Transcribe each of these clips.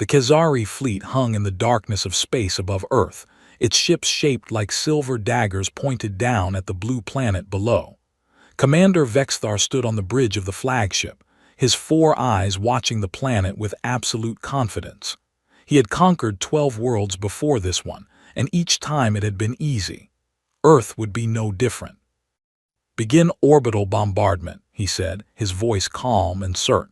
The Khazari fleet hung in the darkness of space above Earth, its ships shaped like silver daggers pointed down at the blue planet below. Commander Vexthar stood on the bridge of the flagship, his 4 eyes watching the planet with absolute confidence. He had conquered 12 worlds before this one, and each time it had been easy. Earth would be no different. "Begin orbital bombardment," he said, his voice calm and certain.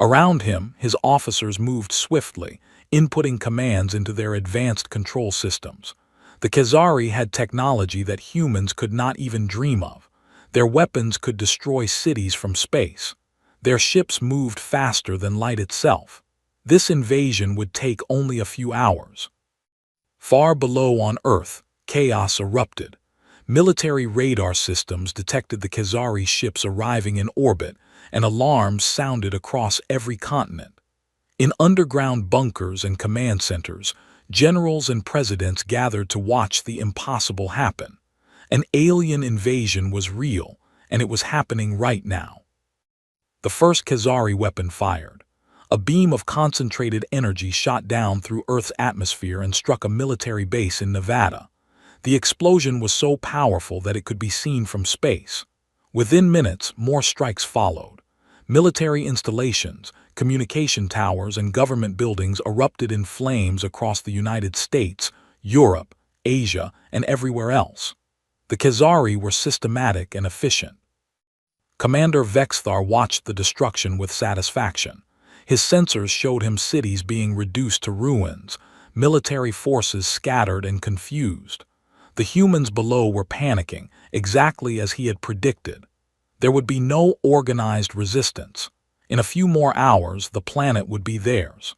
Around him, his officers moved swiftly, inputting commands into their advanced control systems. The Khazari had technology that humans could not even dream of. Their weapons could destroy cities from space. Their ships moved faster than light itself. This invasion would take only a few hours. Far below on Earth, chaos erupted. Military radar systems detected the Khazari ships arriving in orbit, and alarms sounded across every continent. In underground bunkers and command centers, generals and presidents gathered to watch the impossible happen. An alien invasion was real, and it was happening right now. The first Khazari weapon fired. A beam of concentrated energy shot down through Earth's atmosphere and struck a military base in Nevada. The explosion was so powerful that it could be seen from space. Within minutes, more strikes followed. Military installations, communication towers, and government buildings erupted in flames across the United States, Europe, Asia, and everywhere else. The Khazari were systematic and efficient. Commander Vexthar watched the destruction with satisfaction. His sensors showed him cities being reduced to ruins, military forces scattered and confused. The humans below were panicking, exactly as he had predicted. There would be no organized resistance. In a few more hours, the planet would be theirs.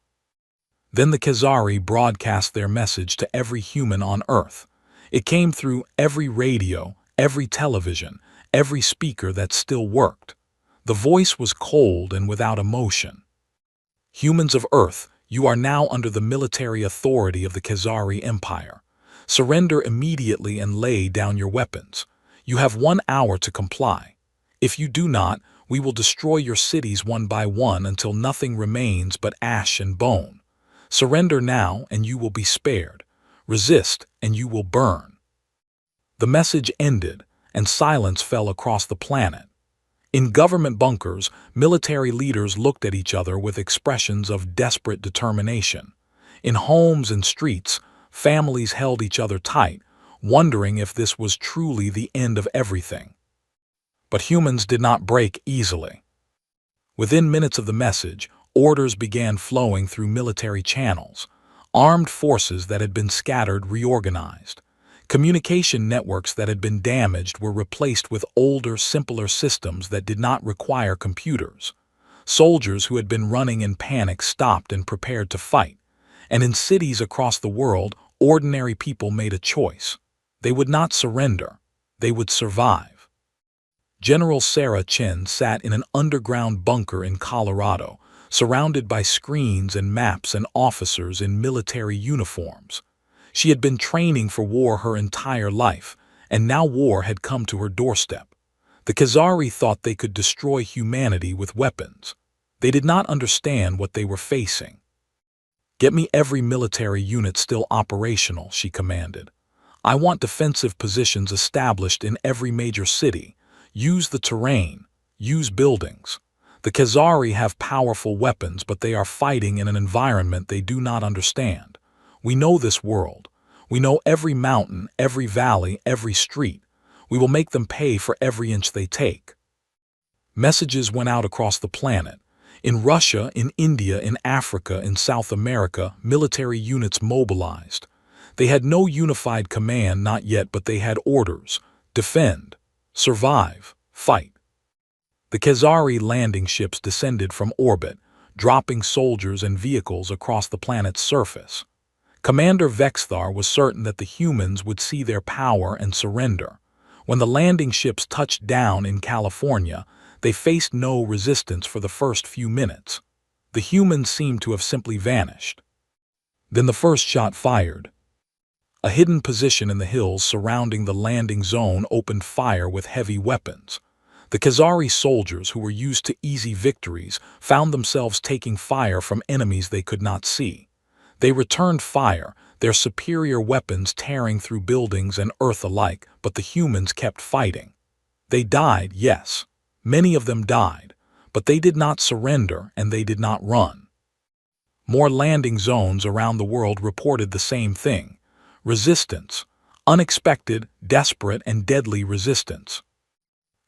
Then the Khazari broadcast their message to every human on Earth. It came through every radio, every television, every speaker that still worked. The voice was cold and without emotion. "Humans of Earth, you are now under the military authority of the Khazari Empire. Surrender immediately and lay down your weapons. You have 1 hour to comply. If you do not, we will destroy your cities one by one until nothing remains but ash and bone. Surrender now and you will be spared. Resist and you will burn." The message ended, and silence fell across the planet. In government bunkers, military leaders looked at each other with expressions of desperate determination. In homes and streets, families held each other tight, wondering if this was truly the end of everything. But humans did not break easily. Within minutes of the message, orders began flowing through military channels. Armed forces that had been scattered reorganized. Communication networks that had been damaged were replaced with older, simpler systems that did not require computers. Soldiers who had been running in panic stopped and prepared to fight. And in cities across the world, ordinary people made a choice. They would not surrender. They would survive. General Sarah Chen sat in an underground bunker in Colorado, surrounded by screens and maps and officers in military uniforms. She had been training for war her entire life, and now war had come to her doorstep. The Khazari thought they could destroy humanity with weapons. They did not understand what they were facing. "Get me every military unit still operational," she commanded. "I want defensive positions established in every major city. Use the terrain. Use buildings. The Khazari have powerful weapons, but they are fighting in an environment they do not understand. We know this world. We know every mountain, every valley, every street. We will make them pay for every inch they take." Messages went out across the planet. In Russia, in India, in Africa, in South America, military units mobilized. They had no unified command, not yet, but they had orders: defend, survive, fight. The Khazari landing ships descended from orbit, dropping soldiers and vehicles across the planet's surface. Commander Vexthar was certain that the humans would see their power and surrender. When the landing ships touched down in California, they faced no resistance for the first few minutes. The humans seemed to have simply vanished. Then the first shot fired. A hidden position in the hills surrounding the landing zone opened fire with heavy weapons. The Khazari soldiers, who were used to easy victories, found themselves taking fire from enemies they could not see. They returned fire, their superior weapons tearing through buildings and earth alike, but the humans kept fighting. They died, yes. Many of them died, but they did not surrender and they did not run. More landing zones around the world reported the same thing. Resistance. Unexpected, desperate, and deadly resistance.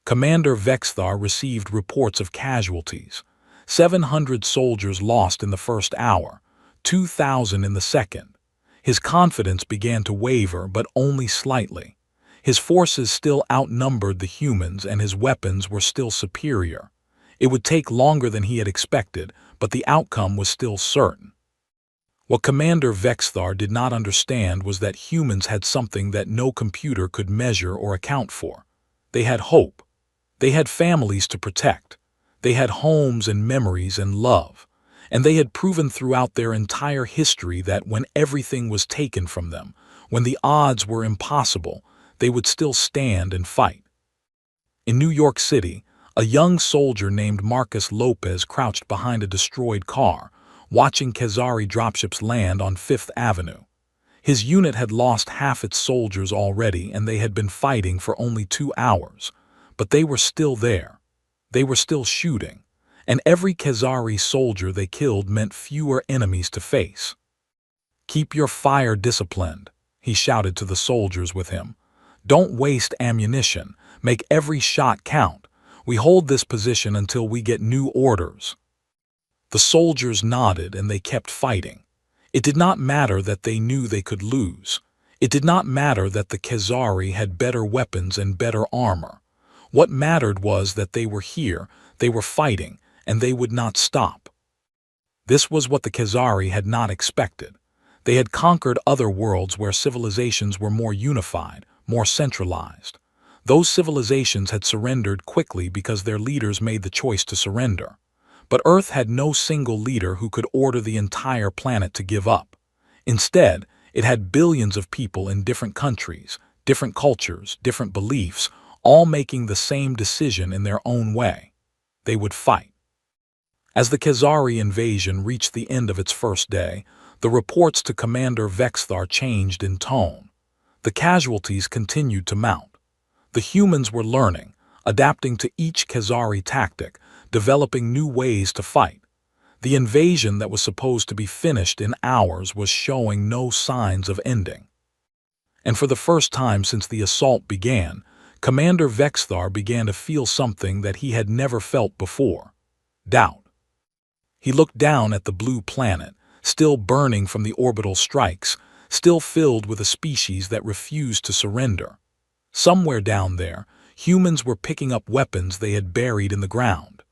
Commander Vexthar received reports of casualties. 700 soldiers lost in the first hour, 2,000 in the second. His confidence began to waver, but only slightly. His forces still outnumbered the humans and his weapons were still superior. It would take longer than he had expected, but the outcome was still certain. What Commander Vexthar did not understand was that humans had something that no computer could measure or account for. They had hope. They had families to protect. They had homes and memories and love. And they had proven throughout their entire history that when everything was taken from them, when the odds were impossible, they would still stand and fight. In New York City, a young soldier named Marcus Lopez crouched behind a destroyed car, watching Khazari dropships land on Fifth Avenue. His unit had lost half its soldiers already and they had been fighting for only 2 hours. But they were still there. They were still shooting. And every Khazari soldier they killed meant fewer enemies to face. "Keep your fire disciplined," he shouted to the soldiers with him. "Don't waste ammunition. Make every shot count. We hold this position until we get new orders." The soldiers nodded and they kept fighting. It did not matter that they knew they could lose. It did not matter that the Khazari had better weapons and better armor. What mattered was that they were here, they were fighting, and they would not stop. This was what the Khazari had not expected. They had conquered other worlds where civilizations were more unified, more centralized. Those civilizations had surrendered quickly because their leaders made the choice to surrender. But Earth had no single leader who could order the entire planet to give up. Instead, it had billions of people in different countries, different cultures, different beliefs, all making the same decision in their own way. They would fight. As the Khazari invasion reached the end of its first day, the reports to Commander Vexthar changed in tone. The casualties continued to mount. The humans were learning, adapting to each Khazari tactic, developing new ways to fight. The invasion that was supposed to be finished in hours was showing no signs of ending. And for the first time since the assault began, Commander Vexthar began to feel something that he had never felt before: doubt. He looked down at the blue planet, still burning from the orbital strikes, still filled with a species that refused to surrender. Somewhere down there, humans were picking up weapons they had buried in the ground.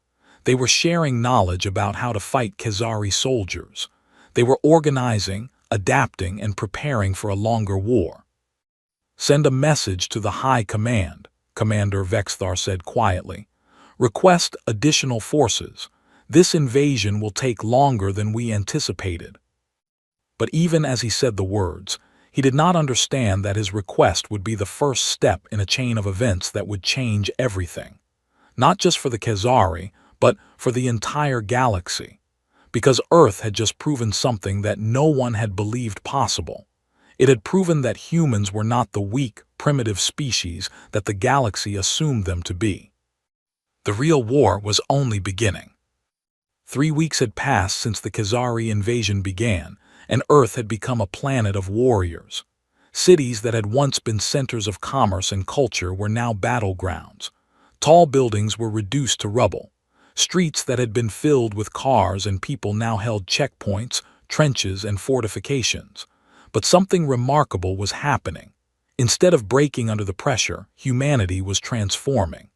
They were sharing knowledge about how to fight Khazari soldiers. They were organizing, adapting, and preparing for a longer war. "Send a message to the High Command," Commander Vexthar said quietly. "Request additional forces. This invasion will take longer than we anticipated." But even as he said the words, he did not understand that his request would be the first step in a chain of events that would change everything. Not just for the Khazari, but for the entire galaxy. Because Earth had just proven something that no one had believed possible. It had proven that humans were not the weak, primitive species that the galaxy assumed them to be. The real war was only beginning. 3 weeks had passed since the Khazari invasion began, and Earth had become a planet of warriors. Cities that had once been centers of commerce and culture were now battlegrounds. Tall buildings were reduced to rubble. Streets that had been filled with cars and people now held checkpoints, trenches, and fortifications. But something remarkable was happening. Instead of breaking under the pressure, humanity was transforming.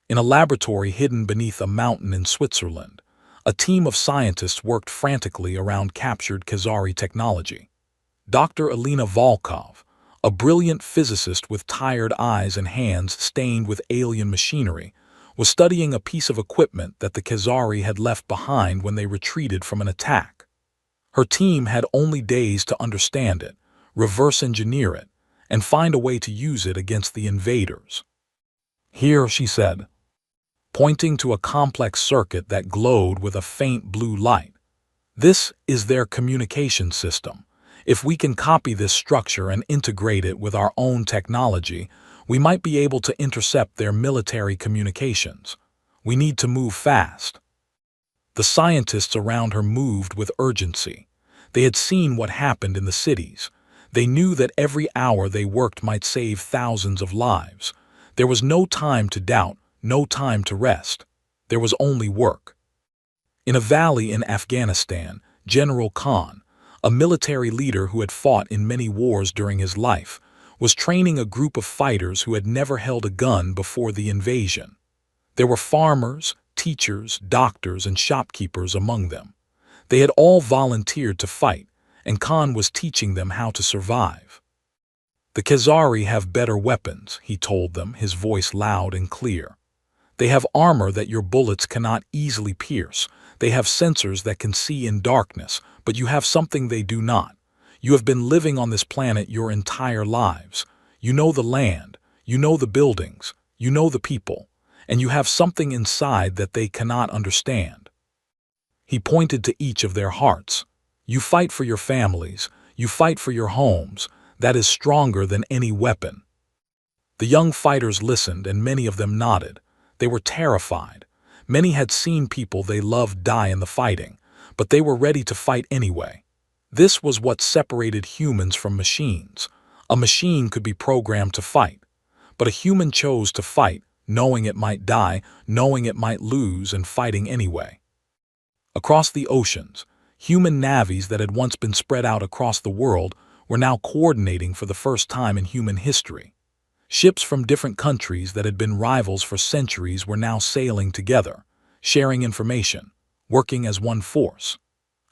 In a laboratory hidden beneath a mountain in Switzerland, a team of scientists worked frantically around captured Khazari technology. Dr. Alina Volkov, a brilliant physicist with tired eyes and hands stained with alien machinery, was studying a piece of equipment that the Khazari had left behind when they retreated from an attack. Her team had only days to understand it, reverse engineer it, and find a way to use it against the invaders. "Here," she said, pointing to a complex circuit that glowed with a faint blue light. This is their communication system. If we can copy this structure and integrate it with our own technology, we might be able to intercept their military communications. We need to move fast. The scientists around her moved with urgency. They had seen what happened in the cities. They knew that every hour they worked might save thousands of lives. There was no time to doubt, no time to rest. There was only work. In a valley in Afghanistan, General Khan, a military leader who had fought in many wars during his life, was training a group of fighters who had never held a gun before the invasion. There were farmers, teachers, doctors, and shopkeepers among them. They had all volunteered to fight, and Khan was teaching them how to survive. "The Khazari have better weapons," he told them, his voice loud and clear. "They have armor that your bullets cannot easily pierce. They have sensors that can see in darkness, but you have something they do not. You have been living on this planet your entire lives. You know the land, you know the buildings, you know the people, and you have something inside that they cannot understand." He pointed to each of their hearts. "You fight for your families, you fight for your homes. That is stronger than any weapon." The young fighters listened, and many of them nodded. They were terrified. Many had seen people they loved die in the fighting, but they were ready to fight anyway. This was what separated humans from machines. A machine could be programmed to fight, but a human chose to fight, knowing it might die, knowing it might lose, and fighting anyway. Across the oceans, human navies that had once been spread out across the world were now coordinating for the first time in human history. Ships from different countries that had been rivals for centuries were now sailing together, sharing information, working as one force.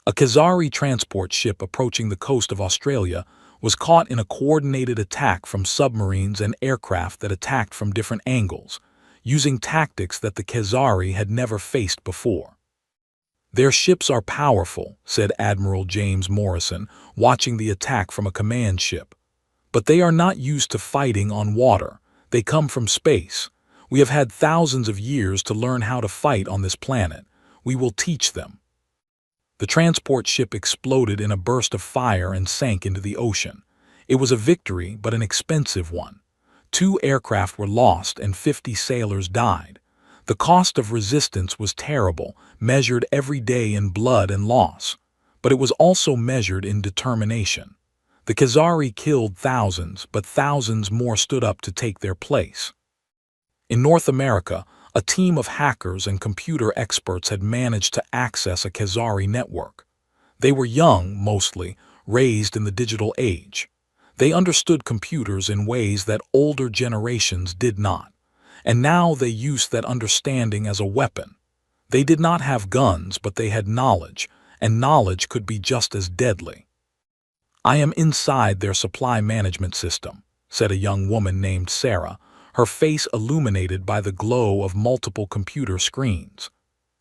A Khazari transport ship approaching the coast of Australia was caught in a coordinated attack from submarines and aircraft that attacked from different angles, using tactics that the Khazari had never faced before. "Their ships are powerful," said Admiral James Morrison, watching the attack from a command ship. "But they are not used to fighting on water. They come from space. We have had thousands of years to learn how to fight on this planet. We will teach them." The transport ship exploded in a burst of fire and sank into the ocean. It was a victory, but an expensive one. 2 aircraft were lost and 50 sailors died. The cost of resistance was terrible, measured every day in blood and loss. But it was also measured in determination. The Khazari killed thousands, but thousands more stood up to take their place. In North America, a team of hackers and computer experts had managed to access a Khazari network. They were young, mostly, raised in the digital age. They understood computers in ways that older generations did not. And now they used that understanding as a weapon. They did not have guns, but they had knowledge, and knowledge could be just as deadly. "I am inside their supply management system," said a young woman named Sarah, her face illuminated by the glow of multiple computer screens.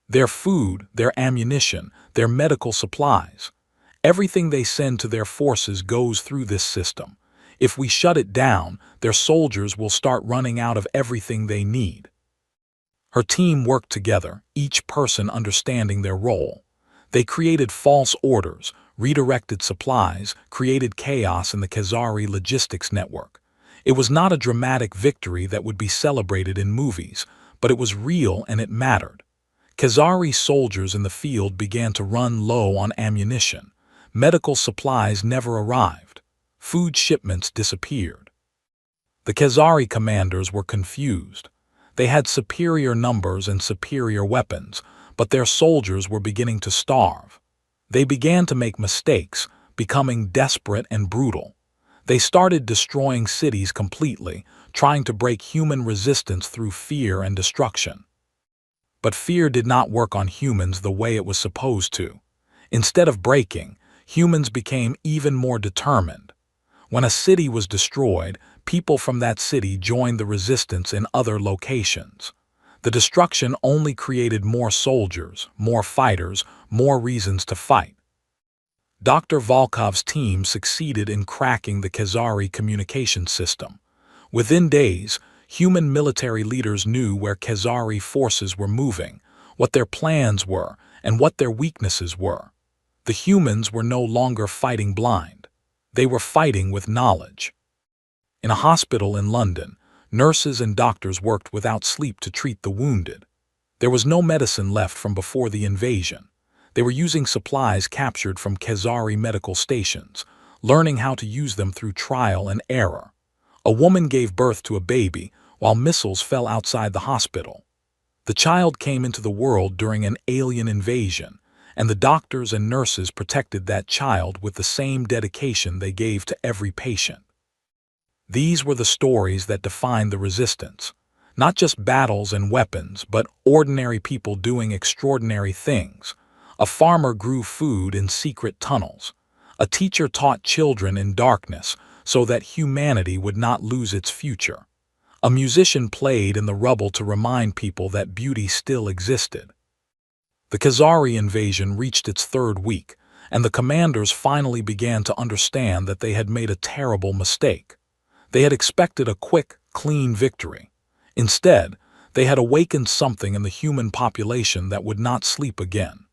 "Their food, their ammunition, their medical supplies. Everything they send to their forces goes through this system. If we shut it down, their soldiers will start running out of everything they need." Her team worked together, each person understanding their role. They created false orders, redirected supplies, created chaos in the Khazari logistics network. It was not a dramatic victory that would be celebrated in movies, but it was real and it mattered. Khazari soldiers in the field began to run low on ammunition. Medical supplies never arrived. Food shipments disappeared. The Khazari commanders were confused. They had superior numbers and superior weapons, but their soldiers were beginning to starve. They began to make mistakes, becoming desperate and brutal. They started destroying cities completely, trying to break human resistance through fear and destruction. But fear did not work on humans the way it was supposed to. Instead of breaking, humans became even more determined. When a city was destroyed, people from that city joined the resistance in other locations. The destruction only created more soldiers, more fighters, more reasons to fight. Dr. Volkov's team succeeded in cracking the Khazari communication system. Within days, Human military leaders knew where Khazari forces were moving, what their plans were, and what their weaknesses were. The humans were no longer fighting blind. They were fighting with knowledge. In a hospital in London, nurses and doctors worked without sleep to treat the wounded. There was no medicine left from before the invasion. They were using supplies captured from Khazari medical stations, learning how to use them through trial and error. A woman gave birth to a baby while missiles fell outside the hospital. The child came into the world during an alien invasion, and the doctors and nurses protected that child with the same dedication they gave to every patient. These were the stories that defined the resistance. Not just battles and weapons, but ordinary people doing extraordinary things. A farmer grew food in secret tunnels. A teacher taught children in darkness so that humanity would not lose its future. A musician played in the rubble to remind people that beauty still existed. The Khazari invasion reached its third week, and the commanders finally began to understand that they had made a terrible mistake. They had expected a quick, clean victory. Instead, they had awakened something in the human population that would not sleep again.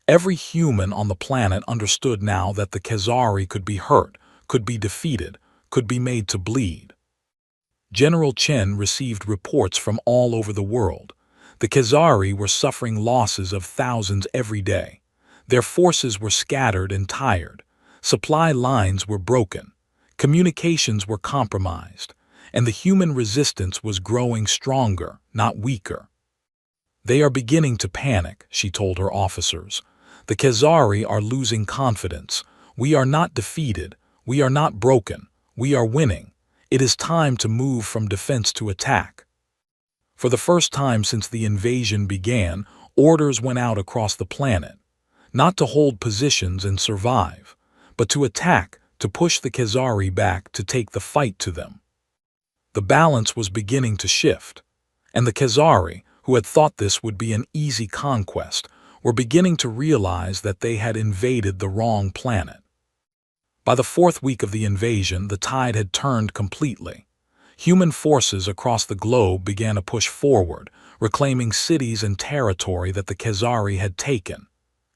Every human on the planet understood now that the Khazari could be hurt, could be defeated, could be made to bleed. General Chen received reports from all over the world. The Khazari were suffering losses of thousands every day. Their forces were scattered and tired. Supply lines were broken. Communications were compromised, and the human resistance was growing stronger, not weaker. "They are beginning to panic," she told her officers. "The Khazari are losing confidence. We are not defeated. We are not broken. We are winning. It is time to move from defense to attack." For the first time since the invasion began, orders went out across the planet. Not to hold positions and survive, but to attack, to push the Khazari back, to take the fight to them. The balance was beginning to shift, and the Khazari, who had thought this would be an easy conquest, were beginning to realize that they had invaded the wrong planet. By the fourth week of the invasion, the tide had turned completely. Human forces across the globe began to push forward, reclaiming cities and territory that the Khazari had taken.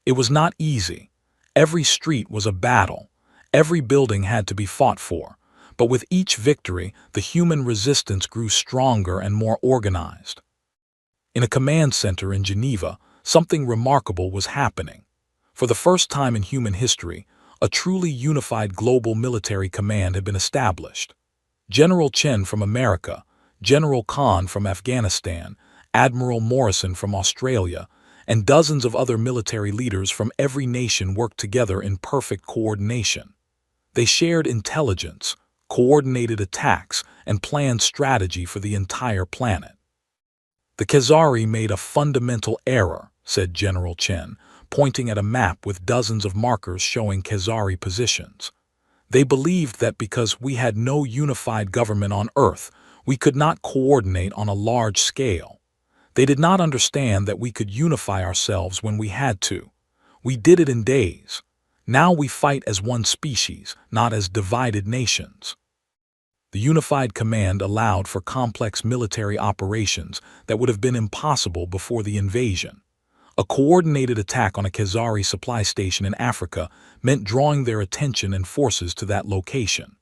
It was not easy. Every street was a battle. Every building had to be fought for. But with each victory, the human resistance grew stronger and more organized. In a command center in Geneva, something remarkable was happening. For the first time in human history, a truly unified global military command had been established. General Chen from America, General Khan from Afghanistan, Admiral Morrison from Australia, and dozens of other military leaders from every nation worked together in perfect coordination. They shared intelligence, coordinated attacks, and planned strategy for the entire planet. "The Khazari made a fundamental error," said General Chen, pointing at a map with dozens of markers showing Khazari positions. "They believed that because we had no unified government on Earth, we could not coordinate on a large scale. They did not understand that we could unify ourselves when we had to. We did it in days. Now we fight as one species, not as divided nations." The unified command allowed for complex military operations that would have been impossible before the invasion. A coordinated attack on a Khazari supply station in Africa meant drawing their attention and forces to that location.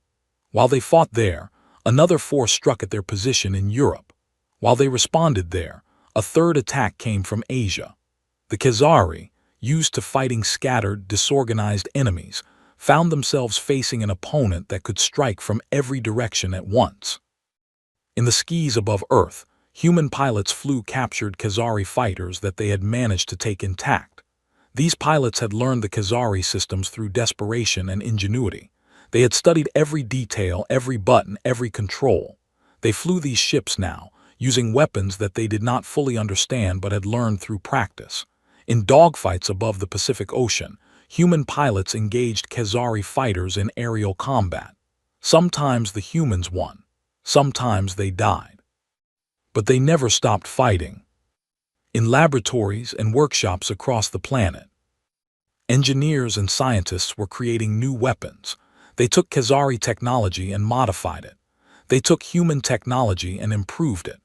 While they fought there, another force struck at their position in Europe. While they responded there, a third attack came from Asia. The Khazari, used to fighting scattered, disorganized enemies, found themselves facing an opponent that could strike from every direction at once. In the skies above Earth, human pilots flew captured Khazari fighters that they had managed to take intact. These pilots had learned the Khazari systems through desperation and ingenuity. They had studied every detail, every button, every control. They flew these ships now, using weapons that they did not fully understand but had learned through practice. In dogfights above the Pacific Ocean, human pilots engaged Khazari fighters in aerial combat. Sometimes the humans won. Sometimes they died. But they never stopped fighting. In laboratories and workshops across the planet, engineers and scientists were creating new weapons. They took Khazari technology and modified it. They took human technology and improved it.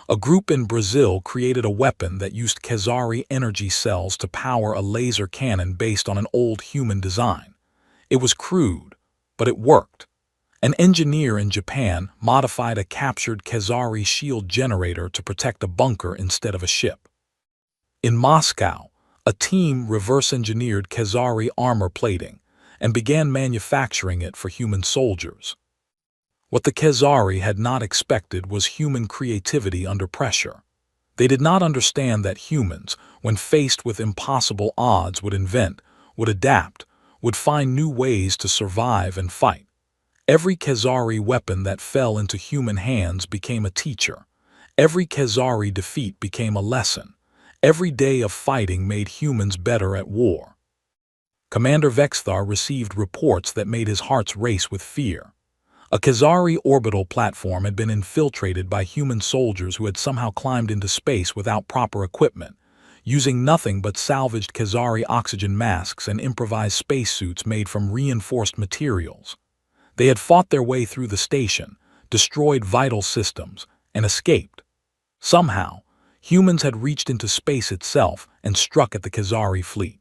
A group in Brazil created a weapon that used Khazari energy cells to power a laser cannon based on an old human design. It was crude, but it worked. An engineer in Japan modified a captured Khazari shield generator to protect a bunker instead of a ship. In Moscow, a team reverse-engineered Khazari armor plating and began manufacturing it for human soldiers. What the Khazari had not expected was human creativity under pressure. They did not understand that humans, when faced with impossible odds, would invent, would adapt, would find new ways to survive and fight. Every Khazari weapon that fell into human hands became a teacher. Every Khazari defeat became a lesson. Every day of fighting made humans better at war. Commander Vexthar received reports that made his heart race with fear. A Khazari orbital platform had been infiltrated by human soldiers who had somehow climbed into space without proper equipment, using nothing but salvaged Khazari oxygen masks and improvised spacesuits made from reinforced materials. They had fought their way through the station, destroyed vital systems, and escaped. Somehow, humans had reached into space itself and struck at the Khazari fleet.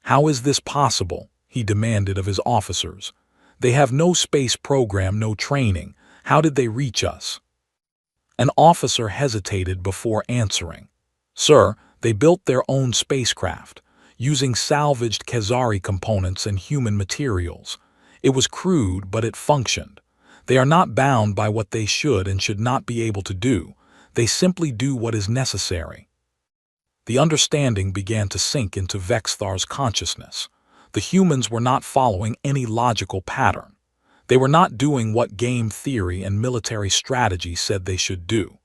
"How is this possible?" he demanded of his officers. "They have no space program, no training. How did they reach us?" An officer hesitated before answering. "Sir, they built their own spacecraft, using salvaged Khazari components and human materials. It was crude, but it functioned. They are not bound by what they should and should not be able to do. They simply do what is necessary." The understanding began to sink into Vexthar's consciousness. The humans were not following any logical pattern. They were not doing what game theory and military strategy said they should do.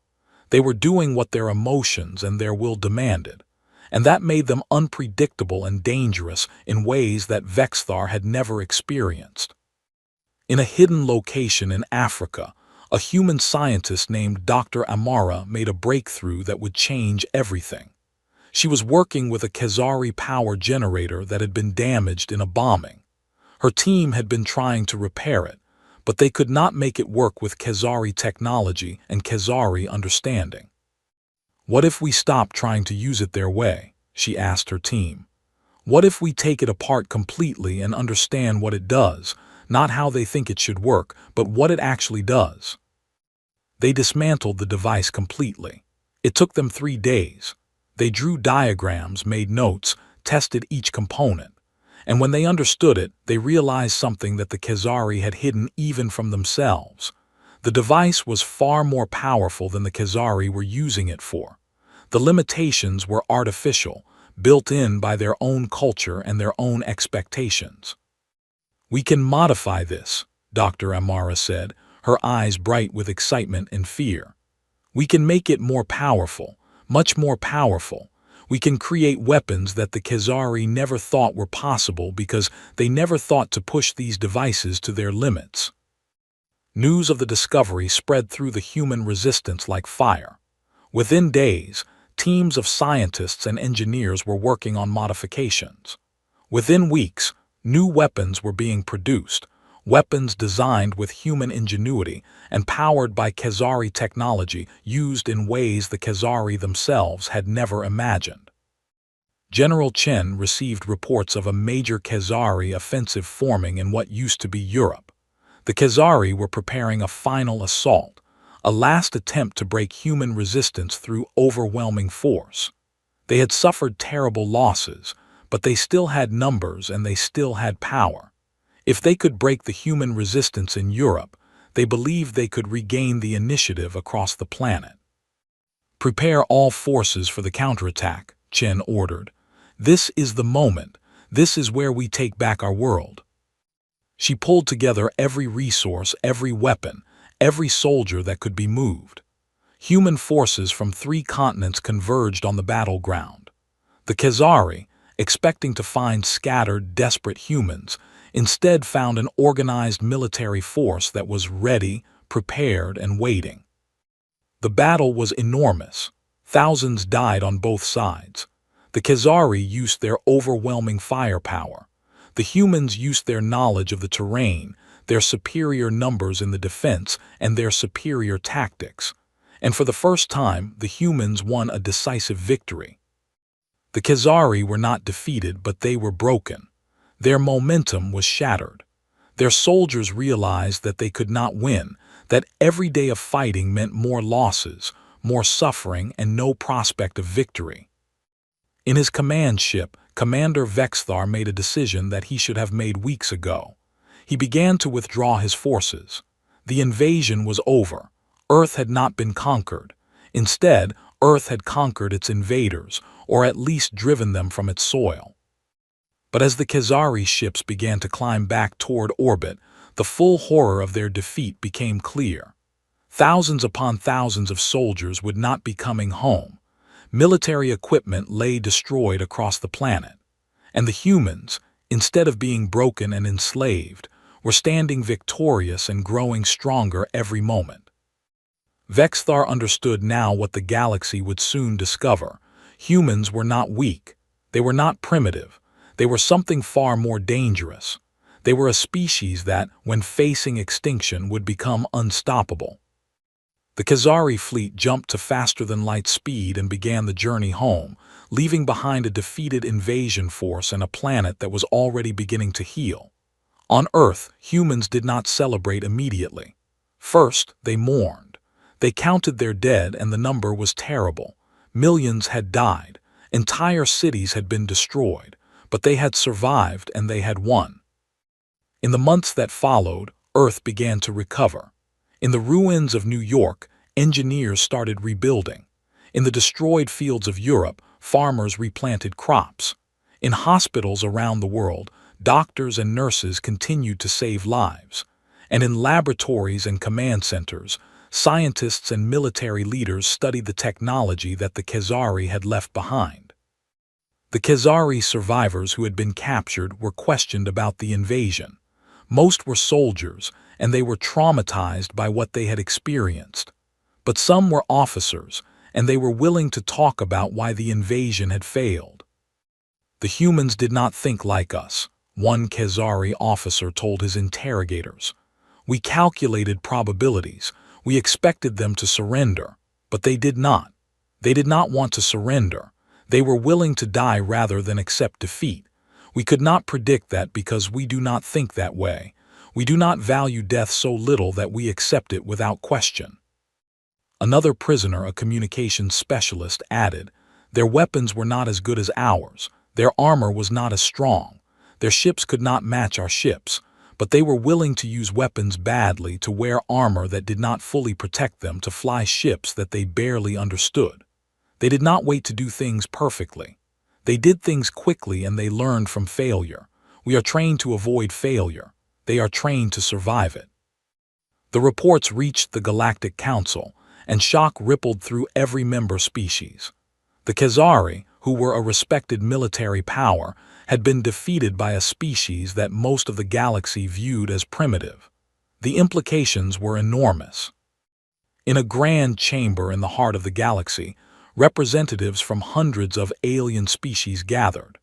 They were doing what their emotions and their will demanded, and that made them unpredictable and dangerous in ways that Vexthar had never experienced. In a hidden location in Africa, a human scientist named Dr. Amara made a breakthrough that would change everything. She was working with a Khazari power generator that had been damaged in a bombing. Her team had been trying to repair it, but they could not make it work with Khazari technology and Khazari understanding. "What if we stop trying to use it their way?" she asked her team. "What if we take it apart completely and understand what it does, not how they think it should work, but what it actually does?" They dismantled the device completely. It took them 3 days. They drew diagrams, made notes, tested each component. And when they understood it, they realized something that the Khazari had hidden even from themselves. The device was far more powerful than the Khazari were using it for. The limitations were artificial, built in by their own culture and their own expectations. "We can modify this," Dr. Amara said, her eyes bright with excitement and fear. "We can make it more powerful, much more powerful. We can create weapons that the Khazari never thought were possible because they never thought to push these devices to their limits." News of the discovery spread through the human resistance like fire. Within days, teams of scientists and engineers were working on modifications. Within weeks, new weapons were being produced, weapons designed with human ingenuity and powered by Khazari technology used in ways the Khazari themselves had never imagined. General Chen received reports of a major Khazari offensive forming in what used to be Europe. The Khazari were preparing a final assault, a last attempt to break human resistance through overwhelming force. They had suffered terrible losses, but they still had numbers and they still had power. If they could break the human resistance in Europe, they believed they could regain the initiative across the planet. "Prepare all forces for the counterattack," Chen ordered. "This is the moment. This is where we take back our world." She pulled together every resource, every weapon, every soldier that could be moved. Human forces from 3 continents converged on the battleground. The Khazari, expecting to find scattered, desperate humans, instead found an organized military force that was ready, prepared, and waiting. The battle was enormous. Thousands died on both sides. The Khazari used their overwhelming firepower. The humans used their knowledge of the terrain, their superior numbers in the defense, and their superior tactics. And for the first time, the humans won a decisive victory. The Khazari were not defeated, but they were broken. Their momentum was shattered. Their soldiers realized that they could not win, that every day of fighting meant more losses, more suffering, and no prospect of victory. In his command ship, Commander Vexthar made a decision that he should have made weeks ago. He began to withdraw his forces. The invasion was over. Earth had not been conquered. Instead, Earth had conquered its invaders, or at least driven them from its soil. But as the Khazari ships began to climb back toward orbit, the full horror of their defeat became clear. Thousands upon thousands of soldiers would not be coming home. Military equipment lay destroyed across the planet. And the humans, instead of being broken and enslaved, were standing victorious and growing stronger every moment. Vexthar understood now what the galaxy would soon discover. Humans were not weak. They were not primitive. They were something far more dangerous. They were a species that, when facing extinction, would become unstoppable. The Khazari fleet jumped to faster-than-light speed and began the journey home, leaving behind a defeated invasion force and a planet that was already beginning to heal. On Earth, humans did not celebrate immediately. First, they mourned. They counted their dead, and the number was terrible. Millions had died. Entire cities had been destroyed. But they had survived, and they had won. In the months that followed, Earth began to recover. In the ruins of New York, engineers started rebuilding. In the destroyed fields of Europe, farmers replanted crops. In hospitals around the world, doctors and nurses continued to save lives. And in laboratories and command centers, scientists and military leaders studied the technology that the Khazari had left behind. The Khazari survivors who had been captured were questioned about the invasion. Most were soldiers, and they were traumatized by what they had experienced. But some were officers, and they were willing to talk about why the invasion had failed. "The humans did not think like us," one Khazari officer told his interrogators. "We calculated probabilities. We expected them to surrender, but they did not. They did not want to surrender. They were willing to die rather than accept defeat. We could not predict that because we do not think that way. We do not value death so little that we accept it without question." Another prisoner, a communications specialist, added, "Their weapons were not as good as ours. Their armor was not as strong. Their ships could not match our ships, but they were willing to use weapons badly, to wear armor that did not fully protect them, to fly ships that they barely understood. They did not wait to do things perfectly. They did things quickly, and they learned from failure. We are trained to avoid failure. They are trained to survive it." The reports reached the Galactic Council, and shock rippled through every member species. The Khazari, who were a respected military power, had been defeated by a species that most of the galaxy viewed as primitive. The implications were enormous. In a grand chamber in the heart of the galaxy, representatives from hundreds of alien species gathered.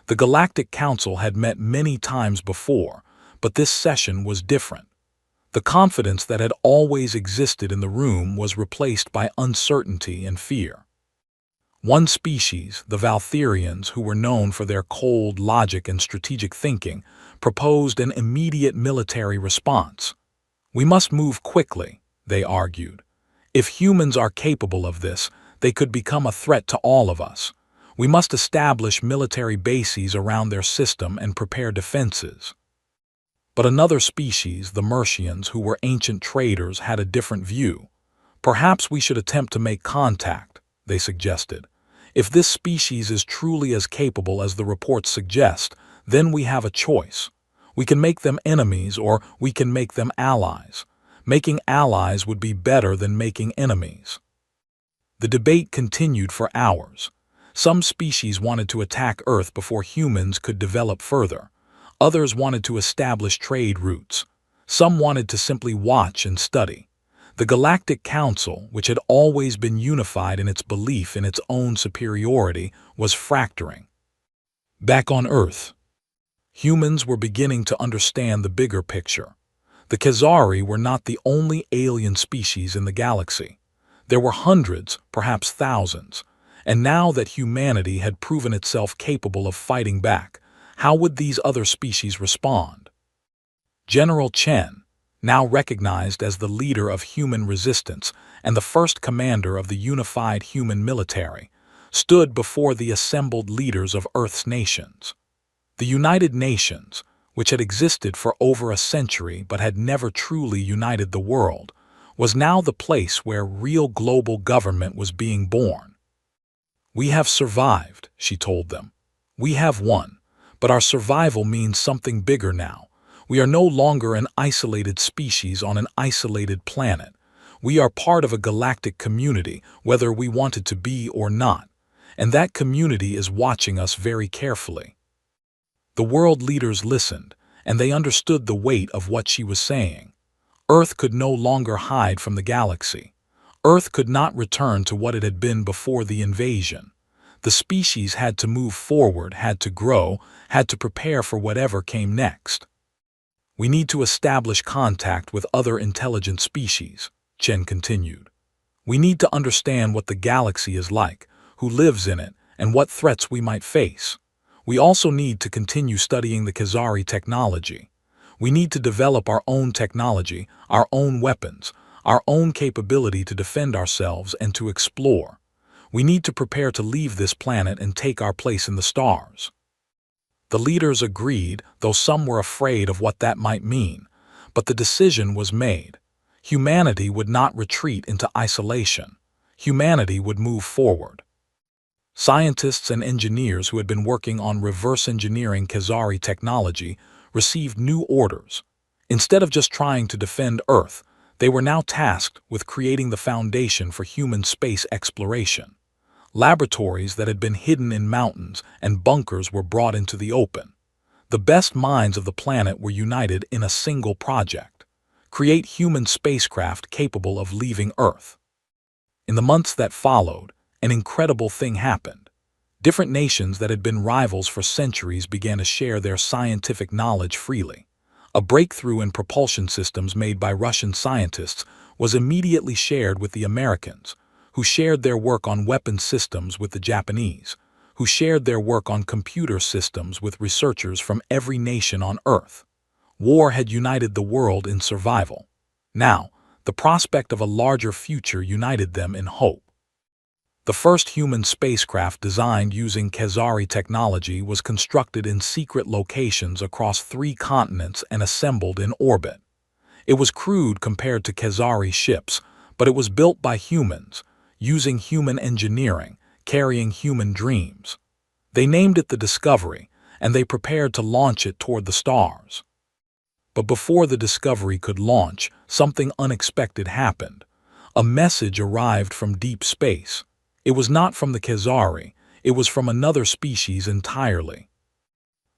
The Galactic Council had met many times before, but this session was different. The confidence that had always existed in the room was replaced by uncertainty and fear. One species, the Valtherians, who were known for their cold logic and strategic thinking, proposed an immediate military response. "We must move quickly," they argued. "If humans are capable of this, they could become a threat to all of us. We must establish military bases around their system and prepare defenses." But another species, the Mercians, who were ancient traders, had a different view. "Perhaps we should attempt to make contact," they suggested. "If this species is truly as capable as the reports suggest, then we have a choice. We can make them enemies, or we can make them allies. Making allies would be better than making enemies." The debate continued for hours. Some species wanted to attack Earth before humans could develop further. Others wanted to establish trade routes. Some wanted to simply watch and study. The Galactic Council, which had always been unified in its belief in its own superiority, was fracturing. Back on Earth, humans were beginning to understand the bigger picture. The Khazari were not the only alien species in the galaxy. There were hundreds, perhaps thousands, and now that humanity had proven itself capable of fighting back, how would these other species respond? General Chen, now recognized as the leader of human resistance and the first commander of the unified human military, stood before the assembled leaders of Earth's nations. The United Nations, which had existed for over a century but had never truly united the world, was now the place where real global government was being born. "We have survived," she told them. "We have won, but our survival means something bigger now. We are no longer an isolated species on an isolated planet. We are part of a galactic community, whether we want it to be or not, and that community is watching us very carefully." The world leaders listened, and they understood the weight of what she was saying. Earth could no longer hide from the galaxy. Earth could not return to what it had been before the invasion. The species had to move forward, had to grow, had to prepare for whatever came next. "We need to establish contact with other intelligent species," Chen continued. "We need to understand what the galaxy is like, who lives in it, and what threats we might face. We also need to continue studying the Khazari technology. We need to develop our own technology, our own weapons, our own capability to defend ourselves and to explore. We need to prepare to leave this planet and take our place in the stars." The leaders agreed, though some were afraid of what that might mean, but the decision was made. Humanity would not retreat into isolation. Humanity would move forward. Scientists and engineers who had been working on reverse engineering Khazari technology received new orders. Instead of just trying to defend Earth, they were now tasked with creating the foundation for human space exploration. Laboratories that had been hidden in mountains and bunkers were brought into the open. The best minds of the planet were united in a single project: create human spacecraft capable of leaving Earth. In the months that followed, an incredible thing happened. Different nations that had been rivals for centuries began to share their scientific knowledge freely. A breakthrough in propulsion systems made by Russian scientists was immediately shared with the Americans, who shared their work on weapon systems with the Japanese, who shared their work on computer systems with researchers from every nation on Earth. War had united the world in survival. Now, the prospect of a larger future united them in hope. The first human spacecraft designed using Khazari technology was constructed in secret locations across 3 continents and assembled in orbit. It was crude compared to Khazari ships, but it was built by humans, using human engineering, carrying human dreams. They named it the Discovery, and they prepared to launch it toward the stars. But before the Discovery could launch, something unexpected happened. A message arrived from deep space. It was not from the Khazari, it was from another species entirely.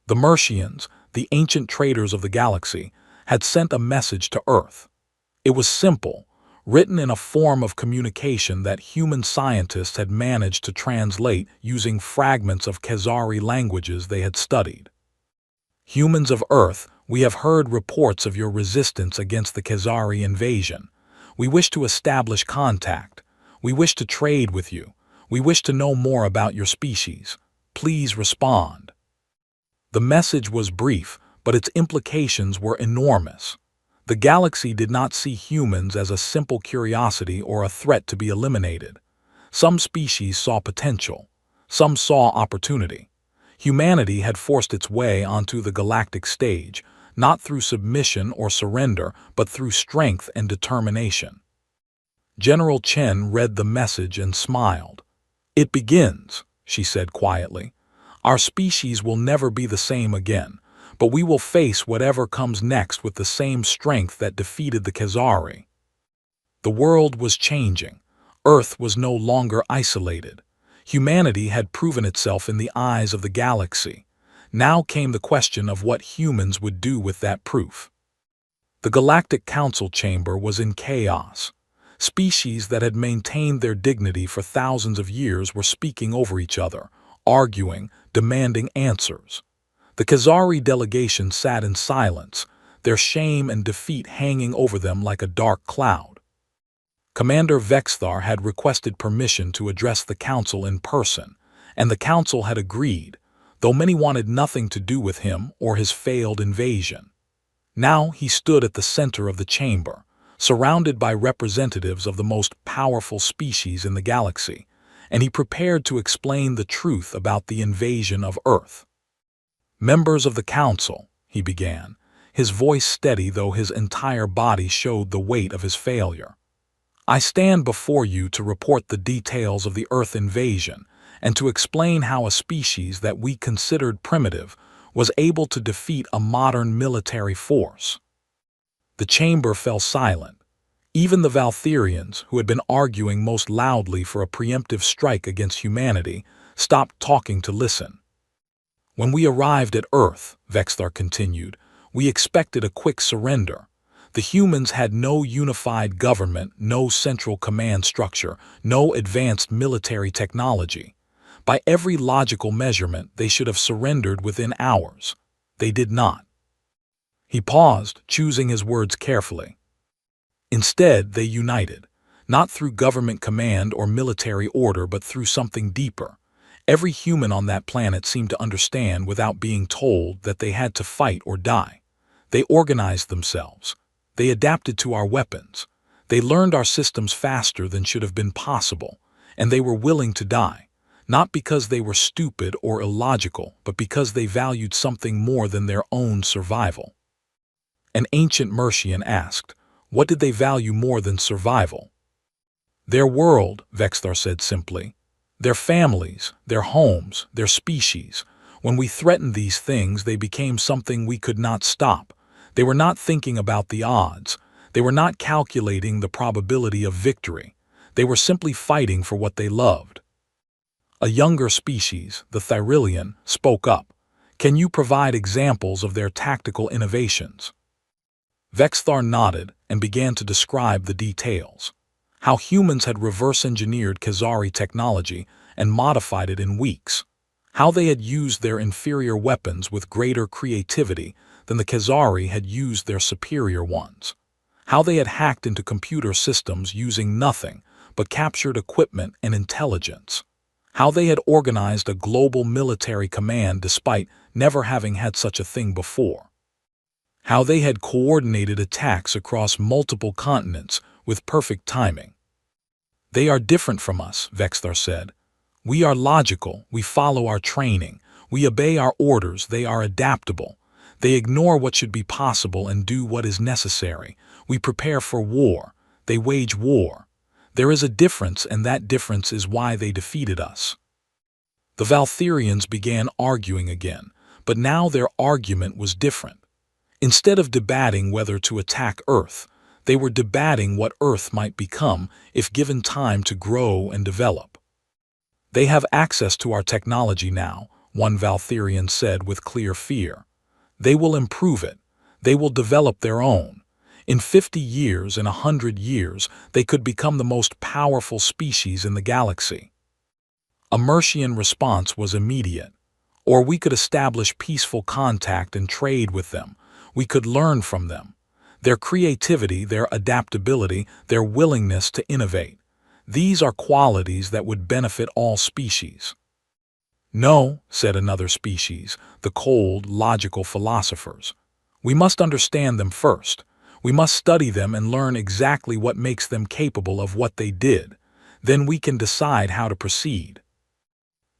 The Mercians, the ancient traders of the galaxy, had sent a message to Earth. It was simple, written in a form of communication that human scientists had managed to translate using fragments of Khazari languages they had studied. "Humans of Earth, we have heard reports of your resistance against the Khazari invasion. We wish to establish contact. We wish to trade with you. We wish to know more about your species. Please respond." The message was brief, but its implications were enormous. The galaxy did not see humans as a simple curiosity or a threat to be eliminated. Some species saw potential. Some saw opportunity. Humanity had forced its way onto the galactic stage, not through submission or surrender, but through strength and determination. General Chen read the message and smiled. "It begins," she said quietly. "Our species will never be the same again, but we will face whatever comes next with the same strength that defeated the Khazari." The world was changing. Earth was no longer isolated. Humanity had proven itself in the eyes of the galaxy. Now came the question of what humans would do with that proof. The Galactic Council chamber was in chaos. Species that had maintained their dignity for thousands of years were speaking over each other, arguing, demanding answers. The Khazari delegation sat in silence, their shame and defeat hanging over them like a dark cloud. Commander Vexthar had requested permission to address the council in person, and the council had agreed, though many wanted nothing to do with him or his failed invasion. Now he stood at the center of the chamber, surrounded by representatives of the most powerful species in the galaxy, and he prepared to explain the truth about the invasion of Earth. "Members of the council," he began, his voice steady though his entire body showed the weight of his failure. "I stand before you to report the details of the Earth invasion and to explain how a species that we considered primitive was able to defeat a modern military force." The chamber fell silent. Even the Valtherians, who had been arguing most loudly for a preemptive strike against humanity, stopped talking to listen. "When we arrived at Earth," Vexthar continued, "we expected a quick surrender. The humans had no unified government, no central command structure, no advanced military technology. By every logical measurement, they should have surrendered within hours. They did not." He paused, choosing his words carefully. "Instead, they united, not through government command or military order, but through something deeper. Every human on that planet seemed to understand without being told that they had to fight or die. They organized themselves. They adapted to our weapons. They learned our systems faster than should have been possible, and they were willing to die, not because they were stupid or illogical, but because they valued something more than their own survival." An ancient Mercian asked, "What did they value more than survival?" "Their world," Vexthar said simply. "Their families, their homes, their species. When we threatened these things, they became something we could not stop. They were not thinking about the odds. They were not calculating the probability of victory. They were simply fighting for what they loved." A younger species, the Thyrillian, spoke up. "Can you provide examples of their tactical innovations?" Vexthar nodded and began to describe the details. How humans had reverse-engineered Khazari technology and modified it in weeks. How they had used their inferior weapons with greater creativity than the Khazari had used their superior ones. How they had hacked into computer systems using nothing but captured equipment and intelligence. How they had organized a global military command despite never having had such a thing before. How they had coordinated attacks across multiple continents with perfect timing. "They are different from us," Vexthar said. "We are logical, we follow our training, we obey our orders, they are adaptable. They ignore what should be possible and do what is necessary. We prepare for war, they wage war. There is a difference, and that difference is why they defeated us." The Valtherians began arguing again, but now their argument was different. Instead of debating whether to attack Earth, they were debating what Earth might become if given time to grow and develop. "They have access to our technology now," one Valtherian said with clear fear. "They will improve it. They will develop their own. In 50 years, in 100 years, they could become the most powerful species in the galaxy." A Mercian response was immediate. "Or we could establish peaceful contact and trade with them. We could learn from them. Their creativity, their adaptability, their willingness to innovate. These are qualities that would benefit all species." "No," said another species, the cold, logical philosophers. "We must understand them first. We must study them and learn exactly what makes them capable of what they did. Then we can decide how to proceed."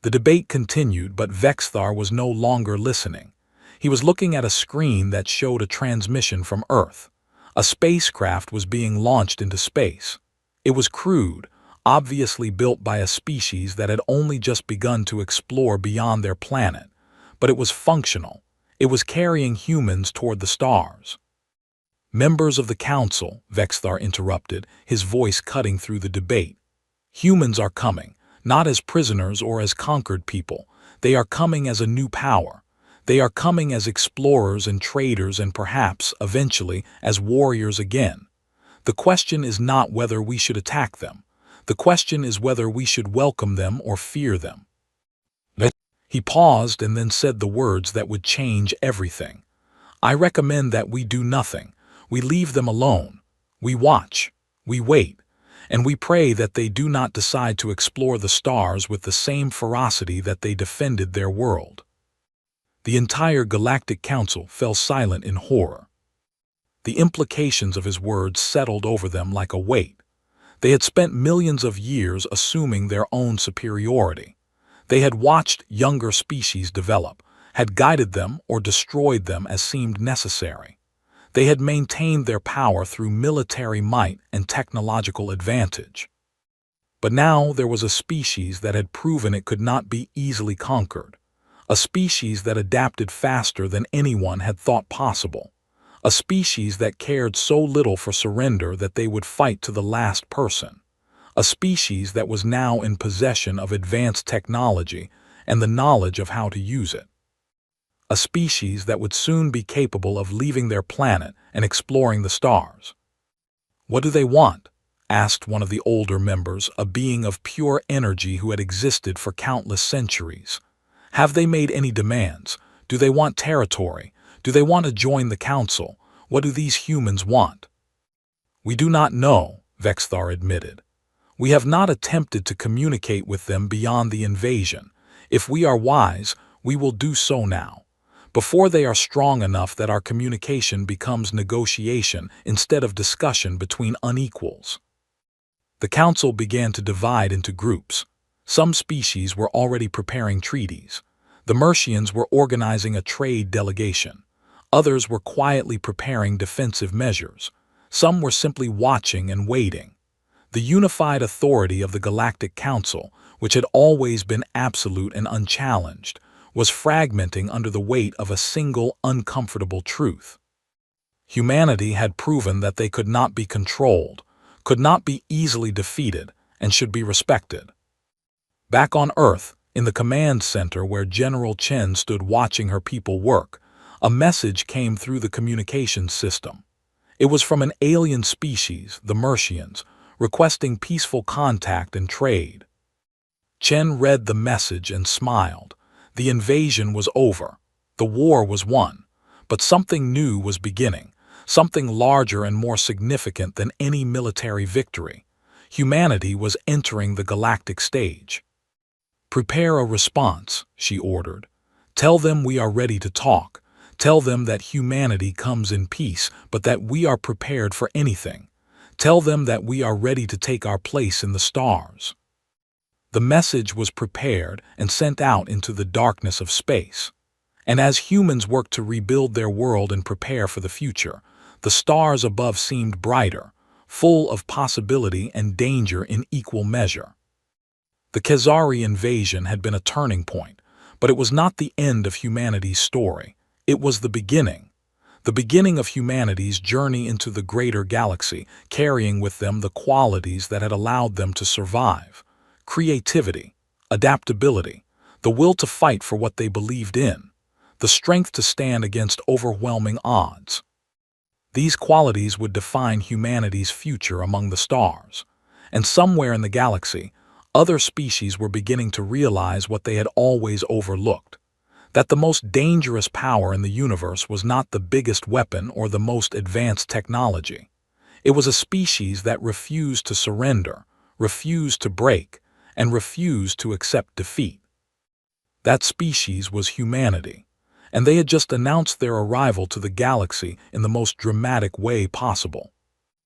The debate continued, but Vexthar was no longer listening. He was looking at a screen that showed a transmission from Earth. A spacecraft was being launched into space. It was crude, obviously built by a species that had only just begun to explore beyond their planet, but it was functional. It was carrying humans toward the stars. "Members of the Council," Vexthar interrupted, his voice cutting through the debate. "Humans are coming, not as prisoners or as conquered people. They are coming as a new power. They are coming as explorers and traders and perhaps, eventually, as warriors again. The question is not whether we should attack them. The question is whether we should welcome them or fear them." He paused and then said the words that would change everything. I recommend that we do nothing. We leave them alone. We watch. We wait. And we pray that they do not decide to explore the stars with the same ferocity that they defended their world." The entire Galactic Council fell silent in horror. The implications of his words settled over them like a weight. They had spent millions of years assuming their own superiority. They had watched younger species develop, had guided them or destroyed them as seemed necessary. They had maintained their power through military might and technological advantage. But now there was a species that had proven it could not be easily conquered, a species that adapted faster than anyone had thought possible, a species that cared so little for surrender that they would fight to the last person, a species that was now in possession of advanced technology and the knowledge of how to use it. A species that would soon be capable of leaving their planet and exploring the stars. "What do they want?" asked one of the older members, a being of pure energy who had existed for countless centuries. "Have they made any demands? Do they want territory? Do they want to join the council? What do these humans want?" "We do not know," Vexthar admitted. "We have not attempted to communicate with them beyond the invasion. If we are wise, we will do so now, before they are strong enough that our communication becomes negotiation instead of discussion between unequals." The council began to divide into groups. Some species were already preparing treaties. The Mercians were organizing a trade delegation. Others were quietly preparing defensive measures. Some were simply watching and waiting. The unified authority of the Galactic Council, which had always been absolute and unchallenged, was fragmenting under the weight of a single uncomfortable truth. Humanity had proven that they could not be controlled, could not be easily defeated, and should be respected. Back on Earth, in the command center where General Chen stood watching her people work, a message came through the communications system. It was from an alien species, the Mercians, requesting peaceful contact and trade. Chen read the message and smiled. The invasion was over. The war was won. But something new was beginning, something larger and more significant than any military victory. Humanity was entering the galactic stage. "Prepare a response," she ordered. "Tell them we are ready to talk. Tell them that humanity comes in peace, but that we are prepared for anything. Tell them that we are ready to take our place in the stars." The message was prepared and sent out into the darkness of space. And as humans worked to rebuild their world and prepare for the future, the stars above seemed brighter, full of possibility and danger in equal measure. The Khazari invasion had been a turning point, but it was not the end of humanity's story. It was the beginning of humanity's journey into the greater galaxy, carrying with them the qualities that had allowed them to survive: creativity, adaptability, the will to fight for what they believed in, the strength to stand against overwhelming odds. These qualities would define humanity's future among the stars, and somewhere in the galaxy, other species were beginning to realize what they had always overlooked: that the most dangerous power in the universe was not the biggest weapon or the most advanced technology. It was a species that refused to surrender, refused to break, and refused to accept defeat. That species was humanity, and they had just announced their arrival to the galaxy in the most dramatic way possible.